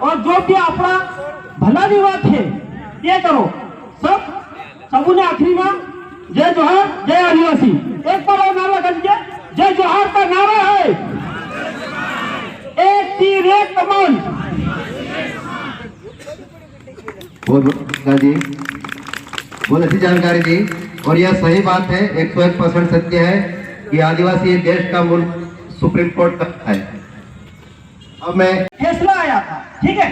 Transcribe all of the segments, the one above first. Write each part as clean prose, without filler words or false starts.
और जो भी अपना भला की बात है ये करो। सबू ने आखिरी में जय जोहार जय आदिवासी एक बार और नारा कर दीजिए। जय जोहार का नारा है एक तीर एक कमान। बहुत जी, बहुत अच्छी जानकारी दी और यह सही बात है, 101% सत्य है कि आदिवासी देश का मूल सुप्रीम कोर्ट का है। अब मैं फैसला आया था, ठीक है।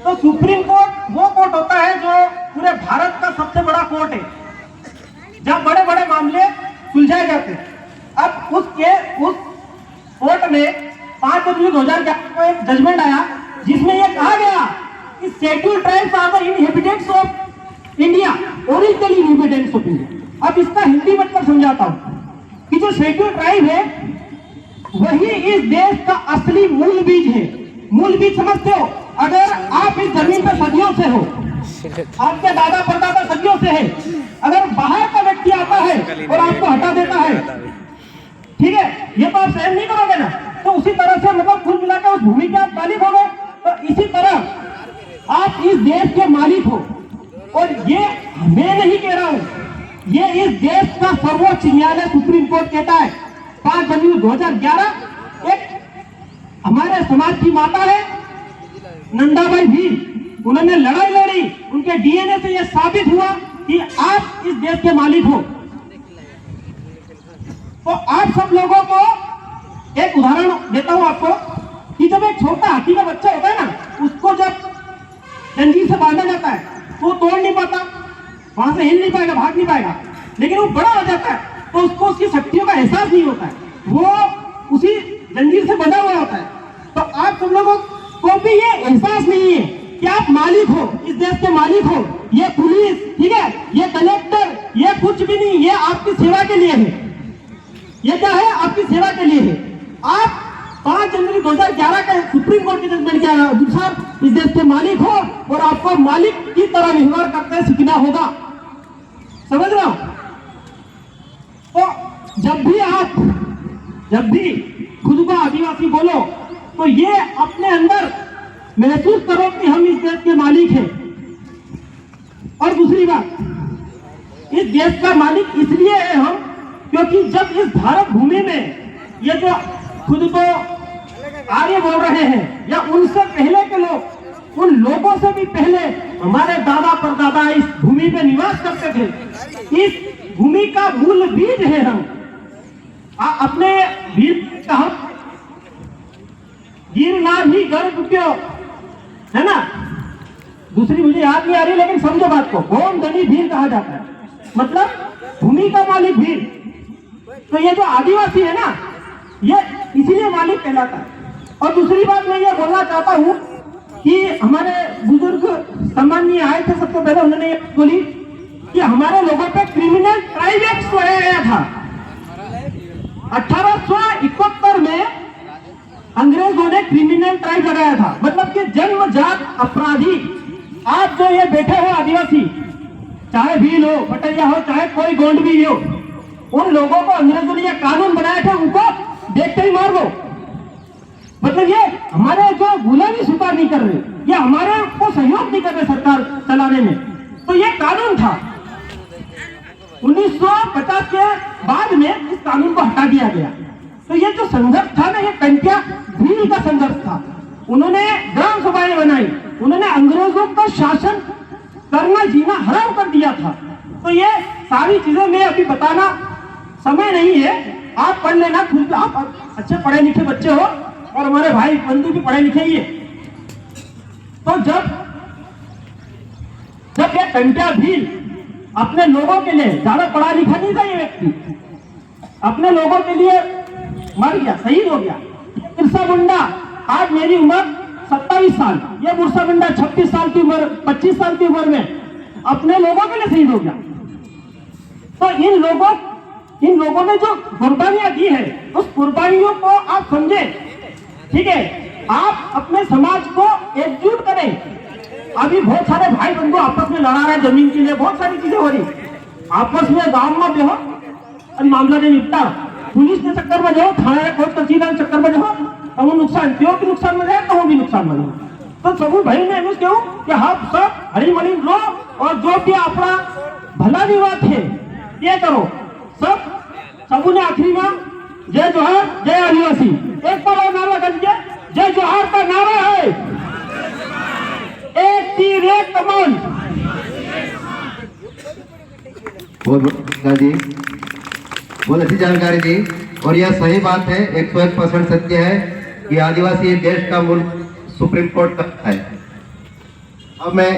तो सुप्रीम कोर्ट वो कोर्ट होता है जो पूरे भारत का सबसे बड़ा कोर्ट है, जहाँ बड़े बड़े मामले सुलझाए जाते हैं। अब उस कोर्ट में 5 जनवरी 2011 को एक जजमेंट आया जिसमें यह कहा गया कि scheduled tribes are the inhabitants of India, originally inhabitants of India. अब इसका हिंदी मतलब समझाता हूँ कि जो शेड्यूल्ड ट्राइब है वही इस देश का असली मूल बीज है। मूल बीज समझते हो? अगर आप इस जमीन पर सदियों से हो, आपके दादा परदादा सदियों से है, अगर बाहर का व्यक्ति आता है और आपको हटा देता है, ठीक है, ये तो आप सहन नहीं करोगे ना। तो उसी तरह से मतलब कुल मिलाकर उस भूमि के आप मालिक हो गए। तो इसी तरह आप इस देश के मालिक हो। और ये मैं नहीं कह रहा हूं, ये इस देश का सर्वोच्च न्यायालय सुप्रीम कोर्ट कहता है। 5 जनवरी 2011 एक हमारे समाज की माता है नंदाबाई भील, उन्होंने लड़ाई लड़ी, उनके डीएनए से यह साबित हुआ कि आप इस देश के मालिक हो। तो आप सब लोगों को एक उदाहरण देता हूं आपको कि जब एक छोटा हाथी का बच्चा होता है ना, उसको जब जंजीर से बांधा जाता है तो वो तोड़ नहीं पाता, वहां से हिल नहीं पाएगा, भाग नहीं पाएगा। लेकिन वो बड़ा हो जाता है तो उसको उसकी शक्तियों का एहसास नहीं होता है, वो उसी जंजीर से बंधा हुआ होता है। तो आप सब लोगों को भी ये एहसास नहीं है कि आप मालिक हो, इस देश के मालिक हो। ये पुलिस, ठीक है, ये कलेक्टर, ये कुछ भी नहीं, ये आपकी सेवा के लिए है। ये क्या है? आपकी सेवा के लिए है। आप 5 जनवरी 2011 के सुप्रीम कोर्ट के जजमेंट के अनुसार इस देश के मालिक हो और आपको मालिक की तरह व्यवहार करते सीखना होगा। समझ रहे हो? तो जब भी खुद को आदिवासी बोलो तो ये अपने अंदर महसूस करो कि हम इस देश के मालिक हैं। और दूसरी बात, इस देश का मालिक इसलिए है हम क्योंकि जब इस भारत भूमि में ये जो खुद को आर्य बोल रहे हैं या उनसे पहले के लोग, उन लोगों से भी पहले हमारे दादा परदादा इस भूमि पे निवास करते थे। इस भूमि का मूल बीज है हम। अपने वीर कहा गिरनार ही गर्भ क्यों, है ना। दूसरी मुझे याद नहीं आ रही, लेकिन समझो बात को। गोम धनी भील कहा जाता है, मतलब भूमि का मालिक भील। तो ये जो आदिवासी है ना, ये इसीलिए मालिक कहलाता है। और दूसरी बात मैं ये बोलना चाहता हूँ कि हमारे बुजुर्ग सम्माननीय आए थे, सबसे पहले उन्होंने ये बोली कि हमारे लोगों पे क्रिमिनल ट्राइब एक्ट लगाया गया था। 1871 में अंग्रेजों ने क्रिमिनल ट्राइब लगाया था, मतलब कि जन्मजात अपराधी। आप जो ये बैठे हो आदिवासी, चाहे भील हो, पटरिया हो, चाहे कोई गोंड भी हो, उन लोगों को अंग्रेजों ने ये कानून बनाया था, उनको देखते ही मार दो। मतलब ये हमारे जो गुलामी स्वीकार नहीं कर रहे, ये हमारे को सहयोग नहीं कर रहे सरकार चलाने में। तो ये कानून था। 1950 के बाद में इस कानून को हटा दिया गया। तो ये जो संघर्ष था ना, ये कंटिया भील का संघर्ष था। उन्होंने ग्राम सभाएं बनाई, उन्होंने अंग्रेजों का शासन करना जीना हराम कर दिया था। तो ये सारी चीजें मैं अभी बताना समय नहीं है, आप पढ़ लेना खुद। आप अच्छे पढ़े लिखे बच्चे हो और हमारे भाई बंधु भी पढ़े लिखे ही है। तो जब ये कंटिया भील अपने लोगों के लिए, ज्यादा पढ़ा लिखा नहीं था ये व्यक्ति, अपने लोगों के लिए मर गया, शहीद हो गया। बिरसा मुंडा, आज मेरी उम्र 27 साल, ये बिरसा मुंडा 26 साल की उम्र, 25 साल की उम्र में अपने लोगों के लिए शहीद हो गया। तो इन लोगों ने जो कुर्बानियां दी है, उस कुर्बानियों को आप समझे, ठीक है। आप अपने समाज को एकजुट करें। अभी बहुत सारे भाई बंधु आपस में लड़ा रहे जमीन के लिए, बहुत सारी चीजें हो रही आपस में। गांव में बेहो और मामला नहीं निपटा, पुलिस के चक्कर में जाओ, थाना कोर्ट तहसीलदार के चक्कर में जाओ, तो वो नुकसान क्यों भी नुकसान में जाए, तो वो भी नुकसान में जाए। तो सबू भाई ने एम कहूं कि आप सब हरी मरी लो और जो भी अपना भला की बात है ये करो। सब सबू ने आखिरी में जय जोहार जय आदिवासी एक बार और नारा कर दीजिए। जय जोहार का नारा है एक तीर एक कमान। बहुत जी बहुत अच्छी जानकारी दी और यह सही बात है, 101% सत्य है कि आदिवासी देश का मुल्क सुप्रीम कोर्ट का है। अब मैं